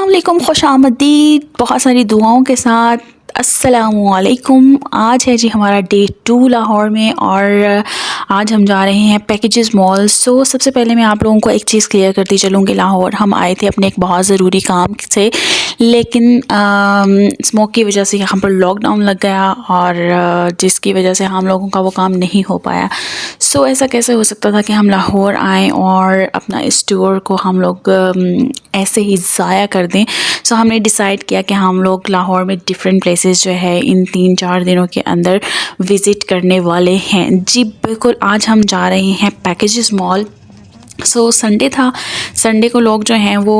अस्सलामुअलैकुम, खुशामदीद, बहुत सारी दुआओं के साथ अस्सलामुअलैकुम। आज है जी हमारा डे 2 लाहौर में और आज हम जा रहे हैं पैकेजेस मॉल। सो सबसे पहले मैं आप लोगों को एक चीज़ क्लियर करती चलूँगी। लाहौर हम आए थे अपने एक बहुत ज़रूरी काम से, लेकिन स्मोक की वजह से यहाँ पर लॉकडाउन लग गया और जिसकी वजह से हम लोगों का वो काम नहीं हो पाया। सो ऐसा कैसे हो सकता था कि हम लाहौर आएँ और अपना इस टूर को हम लोग ऐसे ही ज़ाया कर दें। सो हमने डिसाइड किया कि हम लोग लाहौर में डिफरेंट प्लेसेस जो है इन 3-4 दिनों के अंदर विज़िट करने वाले हैं। जी बिल्कुल, आज हम जा रहे हैं पैकेजेस मॉल। सो संडे था, संडे को लोग जो हैं वो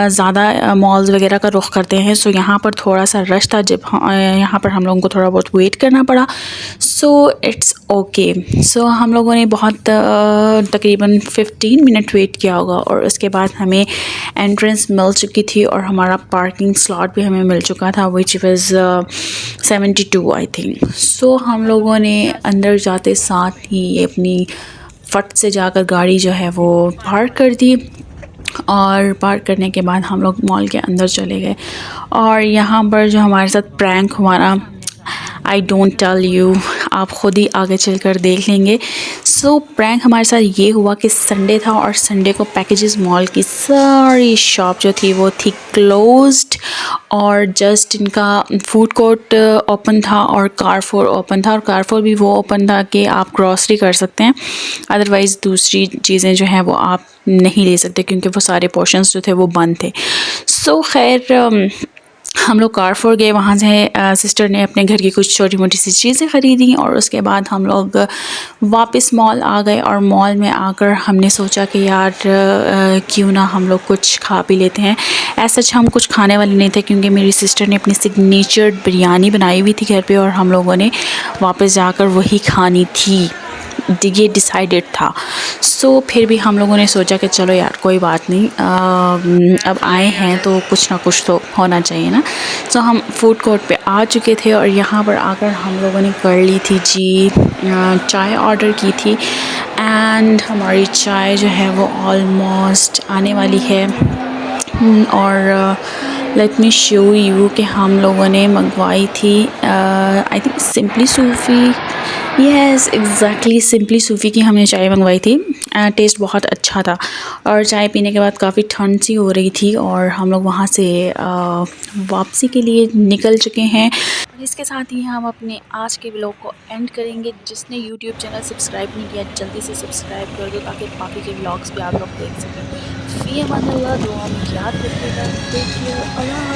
ज़्यादा मॉल्स वगैरह का रुख करते हैं। सो यहाँ पर थोड़ा सा रश था, जब यहाँ पर हम लोगों को थोड़ा बहुत वेट करना पड़ा। So it's okay. सो हम लोगों ने बहुत तकरीबन 15 मिनट वेट किया होगा और उसके बाद हमें एंट्रेंस मिल चुकी थी और हमारा पार्किंग स्लॉट भी हमें मिल चुका था, विच वाज 72 आई थिंक। सो हम लोगों ने अंदर जाते साथ ही अपनी फट से जाकर गाड़ी जो है वो पार्क कर दी और पार्क करने के बाद हम लोग मॉल के अंदर चले गए। और यहाँ पर जो हमारे साथ प्रैंक हुआ ना, आई डोंट टेल यू, आप ख़ुद ही आगे चलकर देख लेंगे। सो प्रैंक हमारे साथ ये हुआ कि संडे था और संडे को पैकेजेस मॉल की सारी शॉप जो थी वो थी क्लोज्ड और जस्ट इनका फूड कोर्ट ओपन था और कारफोर ओपन था। और कारफोर भी वो ओपन था कि आप ग्रॉसरी कर सकते हैं, अदरवाइज़ दूसरी चीज़ें जो हैं वो आप नहीं ले सकते क्योंकि वो सारे पोर्शंस जो थे वो बंद थे। सो खैर हम लोग कारफोर गए, वहाँ से सिस्टर ने अपने घर की कुछ छोटी मोटी सी चीज़ें ख़रीदी और उसके बाद हम लोग वापस मॉल आ गए। और मॉल में आकर हमने सोचा कि यार क्यों ना हम लोग कुछ खा पी लेते हैं। ऐसा हम कुछ खाने वाले नहीं थे क्योंकि मेरी सिस्टर ने अपनी सिग्नेचर बिरयानी बनाई हुई थी घर पे और हम लोगों ने वापस जाकर वही खानी थी, ये डिसाइडेड था। सो फिर भी हम लोगों ने सोचा कि चलो यार कोई बात नहीं, अब आए हैं तो कुछ ना कुछ तो होना चाहिए ना। सो हम फूड कोर्ट पे आ चुके थे और यहाँ पर आकर हम लोगों ने कर ली थी जी चाय ऑर्डर की थी एंड हमारी चाय जो है वो ऑलमोस्ट आने वाली है। और लेट मी शो यू कि हम लोगों ने मंगवाई थी I think simply Sufi, yes exactly simply Sufi की हमने चाय मंगवाई थी। टेस्ट बहुत अच्छा था और चाय पीने के बाद काफ़ी ठंड सी हो रही थी और हम लोग वहाँ से वापसी के लिए निकल चुके हैं। और इसके साथ ही हम अपने आज के व्लॉग को एंड करेंगे। जिसने यूट्यूब चैनल सब्सक्राइब नहीं किया जल्दी से सब्सक्राइब कर दो ताकि बाकी के व्लॉग्स भी आप लोग देख सकें। फ़ी अमान अल्लाह, दुआ में याद रखिएगा। देखिए अल्लाह।